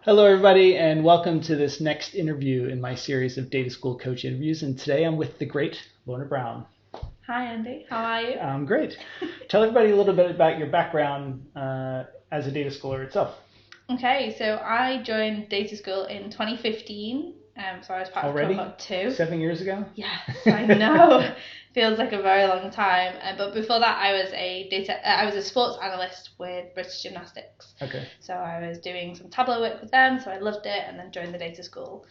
Hello, everybody, and welcome to this next interview in my series of data school coach interviews. And today I'm with the great Lorna Brown. Hi, Andy. How are you? I'm great. Tell everybody a little bit about your background as a data schooler itself. Okay, so I joined data school in 2015. So I was part Already? of cohort 2. 7 years ago? Yes, I know. Feels like a very long time. But before that, I was a sports analyst with British Gymnastics. Okay. So I was doing some Tableau work with them, so I loved it, and then joined the data school.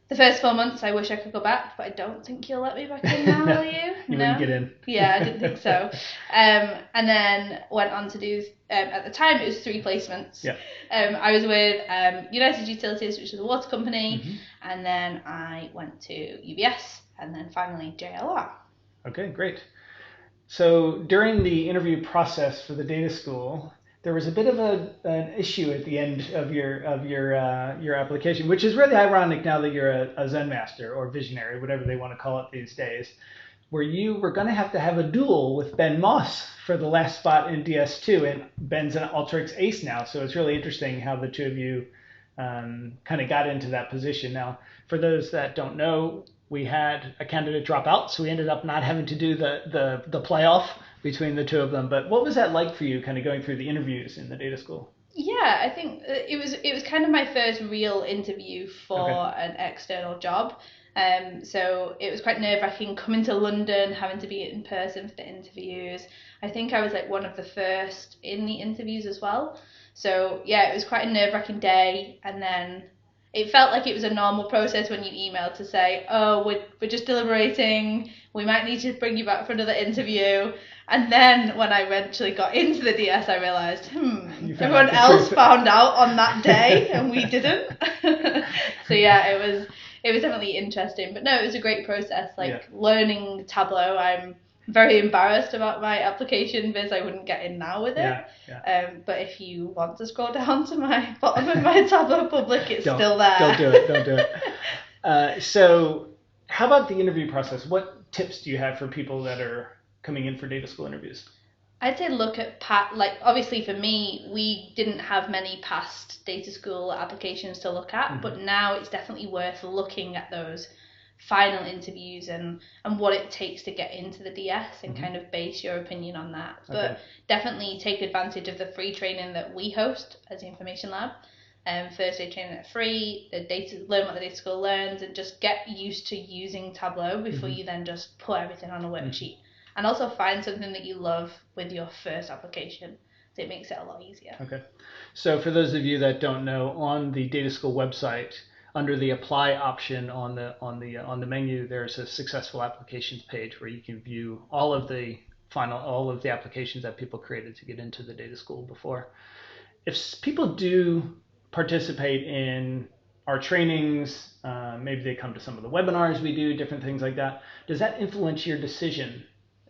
The first 4 months, I wish I could go back, but I don't think you'll let me back in now, No, will you? You wouldn't get in. Yeah, I didn't think so. And then went on to do, at the time, it was 3 placements. Yeah. I was with United Utilities, which is a water company, and then I went to UBS, and then finally JLR. Okay, great. So during the interview process for the data school, there was a bit of an issue at the end of your application, which is really ironic now that you're a Zen Master or Visionary, whatever they want to call it these days, where you were going to have a duel with Ben Moss for the last spot in DS2, and Ben's an Alteryx ace now, so it's really interesting how the two of you kind of got into that position. Now, for those that don't know, we had a candidate drop out, so we ended up not having to do the playoff between the two of them. But what was that like for you, kind of going through the interviews in the data school? Yeah, I think it was kind of my first real interview for an external job. So it was quite nerve-wracking coming to London, having to be in person for the interviews. I think I was like one of the first in the interviews as well. So yeah, it was quite a nerve-wracking day, and then it felt like it was a normal process when you emailed to say, oh, we're just deliberating, we might need to bring you back for another interview. And then when I eventually got into the DS, I realised, everyone else found out on that day and we didn't. So yeah, it was definitely interesting. But no, it was a great process, learning Tableau. I'm very embarrassed about my application because I wouldn't get in now with it. But if you want to scroll down to my bottom of my Tableau Public, it's still there. Don't do it. So how about the interview process? What tips do you have for people that are coming in for data school interviews? I'd say look at obviously for me, we didn't have many past data school applications to look at, but now it's definitely worth looking at those final interviews and what it takes to get into the DS and kind of base your opinion on that. But definitely take advantage of the free training that we host as the Information Lab. Thursday training at free, learn what the data school learns, and just get used to using Tableau before you then just put everything on a worksheet. And also find something that you love with your first application. So it makes it a lot easier. Okay. So for those of you that don't know, on the data school website, under the apply option on the menu, there's a successful applications page where you can view all of the applications that people created to get into the data school before. If people do participate in our trainings, maybe they come to some of the webinars we do, different things like that, does that influence your decision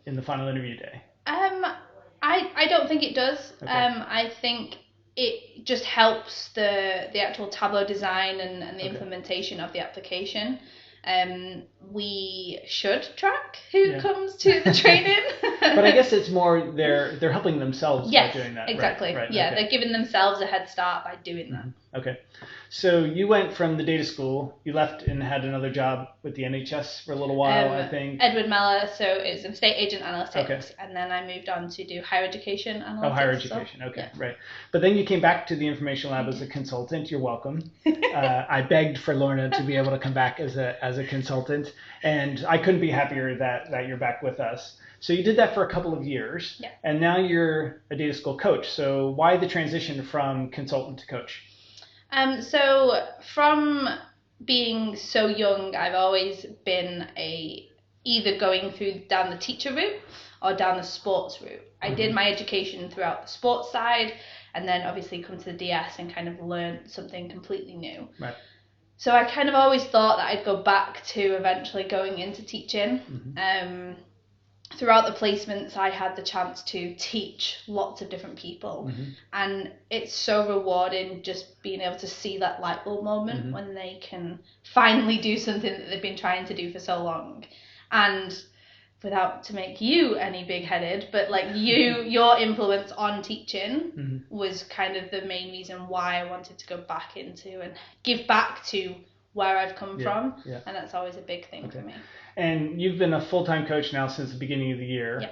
in the final interview day? I don't think it does. I think it just helps the actual Tableau design and the implementation of the application. We should track who comes to the training. But I guess it's more they're helping themselves by doing that. Exactly. Right. Yeah, they're giving themselves a head start by doing that. Okay. So you went from the data school, you left and had another job with the NHS for a little while, I think. Edward Mellor, so it was estate agent analytics, and then I moved on to do higher education analytics. Oh, higher education, right. But then you came back to the Information Lab as a consultant. You're welcome. I begged for Lorna to be able to come back as a consultant, and I couldn't be happier that you're back with us. So you did that for a couple of years, and now you're a data school coach. So why the transition from consultant to coach? So from being so young, I've always been either going down the teacher route or down the sports route. I did my education throughout the sports side, and then obviously come to the DS and kind of learn something completely new. Right. So I kind of always thought that I'd go back to eventually going into teaching. Throughout the placements, I had the chance to teach lots of different people, and it's so rewarding just being able to see that light bulb moment when they can finally do something that they've been trying to do for so long. And without to make you any big-headed, but like your influence on teaching was kind of the main reason why I wanted to go back into and give back to where I've come from, and that's always a big thing for me. And you've been a full-time coach now since the beginning of the year. Yeah.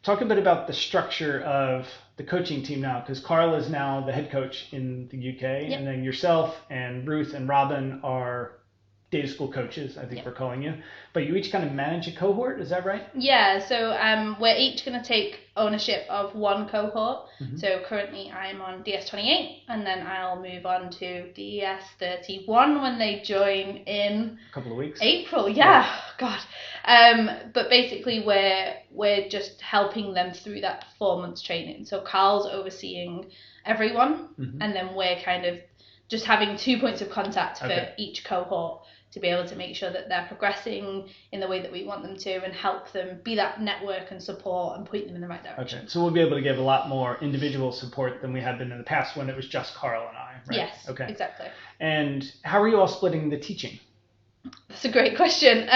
Talk a bit about the structure of the coaching team now, because Carl is now the head coach in the UK, and then yourself and Ruth and Robin are data school coaches, I think we're calling you. But you each kind of manage a cohort, is that right? Yeah, so we're each going to take ownership of one cohort. So currently I'm on DS28, and then I'll move on to DS31 when they join in a couple of weeks. April, God. But basically we're just helping them through that 4 months training. So Carl's overseeing everyone, and then we're kind of just having 2 points of contact for each cohort to be able to make sure that they're progressing in the way that we want them to and help them be that network and support and point them in the right direction. Okay, so we'll be able to give a lot more individual support than we had been in the past when it was just Carl and I, right? Yes, exactly. And how are you all splitting the teaching? That's a great question.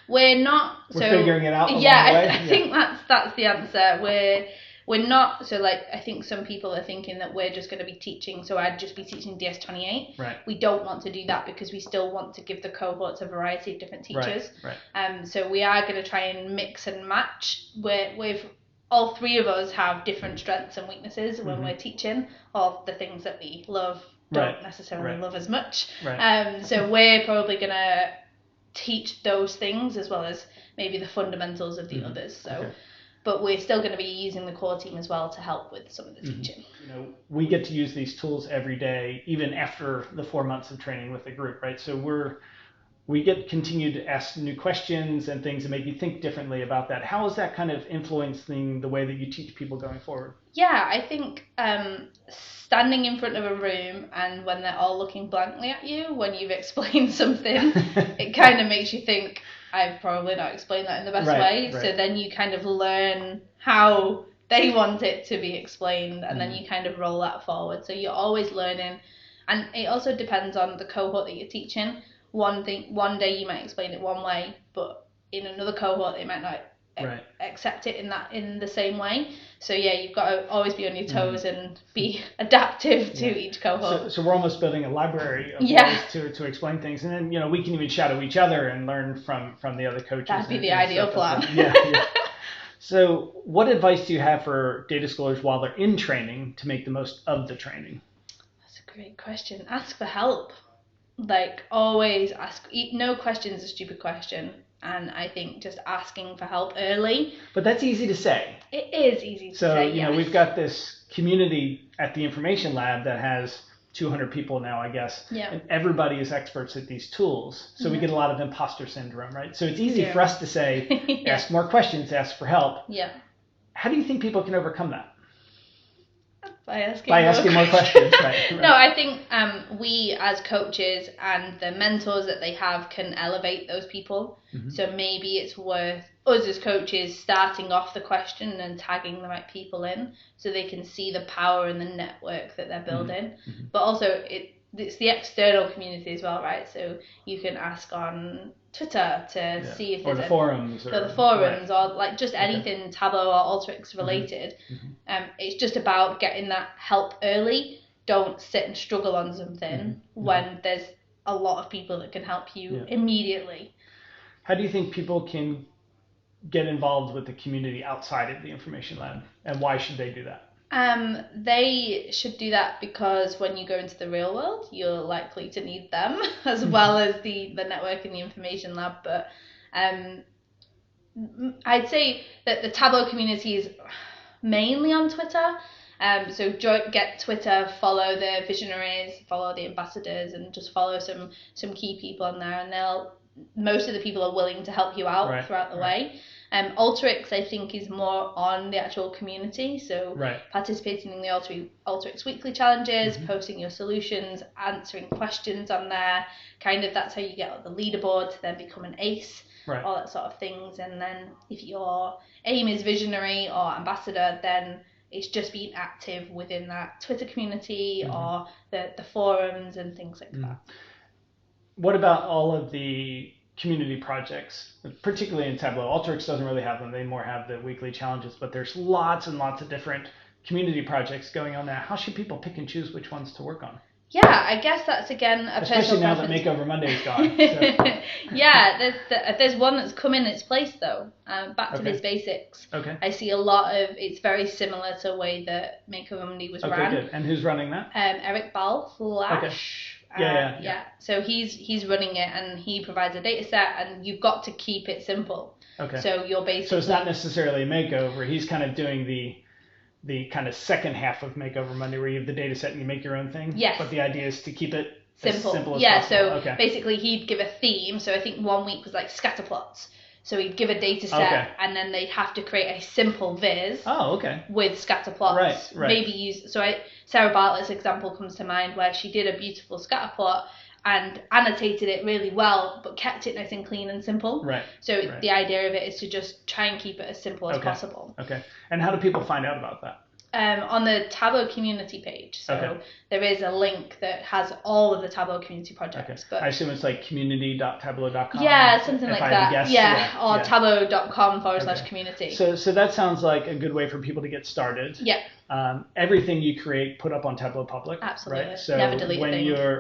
We're figuring it out along the way. I think that's the answer. We're not, so like I think some people are thinking that we're just going to be teaching, so I'd just be teaching DS28. Right. We don't want to do that because we still want to give the cohorts a variety of different teachers. Right. So we are going to try and mix and match. We've all three of us have different strengths and weaknesses when we're teaching, or the things that we don't necessarily love as much. Right. So we're probably going to teach those things as well as maybe the fundamentals of the others. So. But we're still going to be using the core team as well to help with some of the teaching. You know, we get to use these tools every day, even after the 4 months of training with the group, right? So we get continued to ask new questions and things that make you think differently about that. How is that kind of influencing the way that you teach people going forward? Yeah, I think standing in front of a room and when they're all looking blankly at you when you've explained something, it kind of makes you think, I've probably not explained that in the best way. Right. So then you kind of learn how they want it to be explained, and then you kind of roll that forward. So you're always learning, and it also depends on the cohort that you're teaching. One day you might explain it one way, but in another cohort they might not accept it in the same way. So yeah, you've got to always be on your toes and be adaptive to each cohort. So we're almost building a library of ways to explain things, and then we can even shadow each other and learn from the other coaches. That'd be the ideal plan. Yeah. So what advice do you have for data schoolers while they're in training to make the most of the training? That's a great question. Ask for help. Like always ask. No question is a stupid question. And I think just asking for help early. But that's easy to say. It is easy to say, So, we've got this community at the Information Lab that has 200 people now, I guess. Yeah. And everybody is experts at these tools. So we get a lot of imposter syndrome, right? So it's easy for us to say, ask more questions, ask for help. Yeah. How do you think people can overcome that? By asking more questions. Right. No, I think we as coaches and the mentors that they have can elevate those people. So maybe it's worth us as coaches starting off the question and tagging the right people in so they can see the power and the network that they're building. But also it's the external community as well, right? So you can ask on Twitter to see if there's the forums or like just anything Tableau or Alteryx related. It's just about getting that help early. Don't sit and struggle on something when there's a lot of people that can help you immediately. How do you think people can get involved with the community outside of the Information Lab, and why should they do that? They should do that because when you go into the real world, you're likely to need them as well as the network and the Information Lab. But I'd say that the Tableau community is mainly on Twitter. So get Twitter, follow the visionaries, follow the ambassadors, and just follow some key people on there, and most of the people are willing to help you out throughout the way. Alteryx, I think, is more on the actual community. So participating in the Alteryx weekly challenges, posting your solutions, answering questions on there. Kind of that's how you get on the leaderboard to then become an ace, all that sort of things. And then if your aim is visionary or ambassador, then it's just being active within that Twitter community or the forums and things like that. What about all of the community projects, particularly in Tableau. Alteryx doesn't really have them. They more have the weekly challenges, but there's lots and lots of different community projects going on there. How should people pick and choose which ones to work on? Yeah, I guess that's again a especially now preference. that Makeover Monday is gone. So. Yeah, there's one that's come in its place though. Back to Biz Basics. Okay. I see a lot of it's very similar to the way that Makeover Monday was ran. Okay, good. And who's running that? Eric Ball Flash. Okay. Yeah. So he's running it, and he provides a data set, and you've got to keep it simple. Okay. So you're basically. So it's not necessarily a makeover. He's kind of doing the kind of second half of Makeover Monday where you have the data set and you make your own thing. Yes. But the idea is to keep it simple. As simple as possible. So basically he'd give a theme. So I think 1 week was like scatter plots. So he'd give a data set and then they'd have to create a simple viz. With scatter plots. Right. Maybe use Sarah Bartlett's example comes to mind where she did a beautiful scatter plot and annotated it really well, but kept it nice and clean and simple. Right. So the idea of it is to just try and keep it as simple as possible. Okay. And how do people find out about that? On the Tableau community page. So there is a link that has all of the Tableau community projects. Okay. But I assume it's like community.tableau.com. Yeah, something like that. Or tableau.com/community. So that sounds like a good way for people to get started. Yeah. Everything you create, put up on Tableau Public. Absolutely. Right? So never delete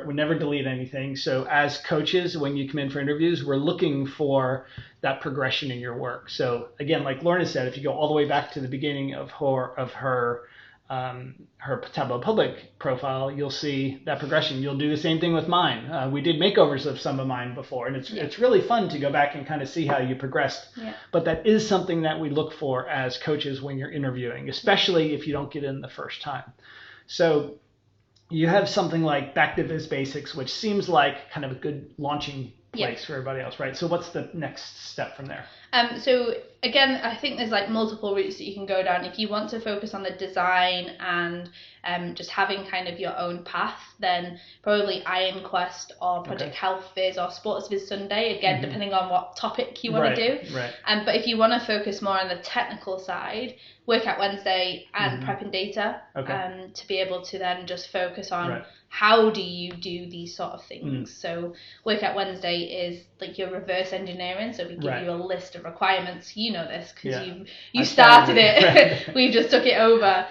we never delete anything. So as coaches, when you come in for interviews, we're looking for that progression in your work. So again, like Lorna said, if you go all the way back to the beginning of her Tableau Public profile, you'll see that progression. You'll do the same thing with mine. We did makeovers of some of mine before, and it's really fun to go back and kind of see how you progressed. Yeah. But that is something that we look for as coaches when you're interviewing, especially if you don't get in the first time. So you have something like Back to Biz Basics, which seems like kind of a good launching place for everybody else, right? So what's the next step from there? So again, I think there's like multiple routes that you can go down. If you want to focus on the design and just having kind of your own path, then probably Iron Quest or Project Health Viz or Sports Viz Sunday, again, depending on what topic you want to do. Right. But if you want to focus more on the technical side, Workout Wednesday and Prep and Data, to be able to then just focus on how do you do these sort of things. So Workout Wednesday is like your reverse engineering. So we give you a list of requirements. You know this because you started it. We've just took it over.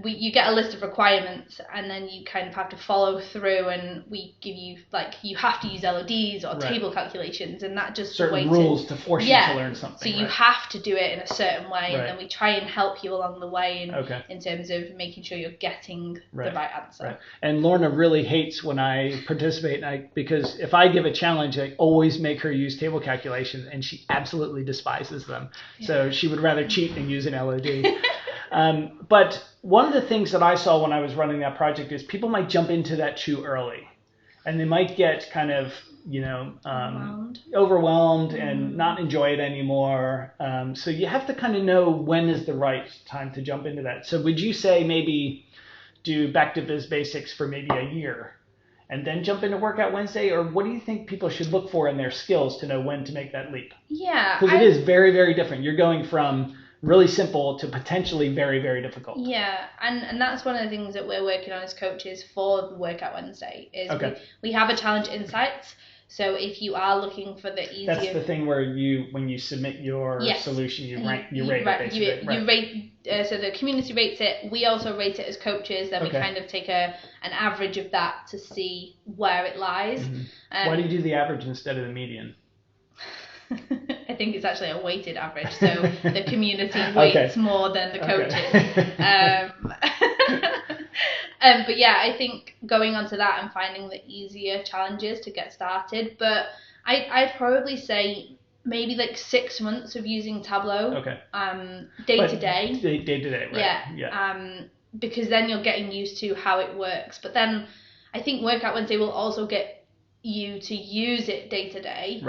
You get a list of requirements, and then you kind of have to follow through, and we give you you have to use LODs or table calculations, and that just certain rules to force you to learn something. So you have to do it in a certain way, and then we try and help you along the way in terms of making sure you're getting the right answer. Right. And Lorna really hates when I participate, because if I give a challenge, I always make her use table calculations, and she absolutely despises them. Yeah. So she would rather cheat and use an LOD. But one of the things that I saw when I was running that project is people might jump into that too early, and they might get kind of overwhelmed and not enjoy it anymore. So you have to kind of know when is the right time to jump into that. So would you say maybe do Back to Biz Basics for maybe a year and then jump into Workout Wednesday? Or what do you think people should look for in their skills to know when to make that leap? Yeah. Because it is very, very different. You're going from really simple to potentially very, very difficult. Yeah, and that's one of the things that we're working on as coaches for the Workout Wednesday is we have a challenge insights. So if you are looking for the easier... That's the thing where when you submit your solution, you rate it basically. You rate, so the community rates it. We also rate it as coaches. Then we kind of take an average of that to see where it lies. Mm-hmm. Why do you do the average instead of the median? I think it's actually a weighted average, so the community weights more than the coaches. But yeah, I think going on to that and finding the easier challenges to get started. But I'd probably say maybe like 6 months of using Tableau. Day to day. Day to day, right? Yeah. Because then you're getting used to how it works. But then I think Workout Wednesday will also get you to use it day to day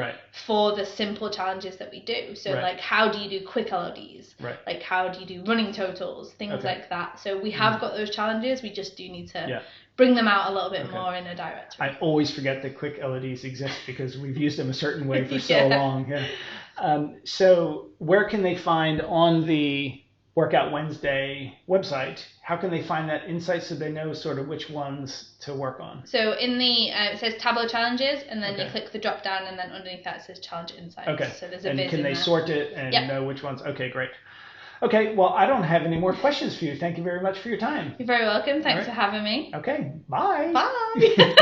for the simple challenges that we do. So like how do you do quick LODs? Like how do you do running totals? Things like that. So we have got those challenges. We just do need to bring them out a little bit more in a direct way. I always forget that quick LODs exist because we've used them a certain way for so long. So where can they find on the Workout Wednesday website, how can they find that insight so they know sort of which ones to work on? So in the, it says Tableau Challenges, and then you click the drop down, and then underneath that it says Challenge Insights. Okay. So there's a and viz can in they there. sort it and know which ones? Okay, great. Okay, well, I don't have any more questions for you. Thank you very much for your time. You're very welcome. Thanks for having me. Okay, bye. Bye.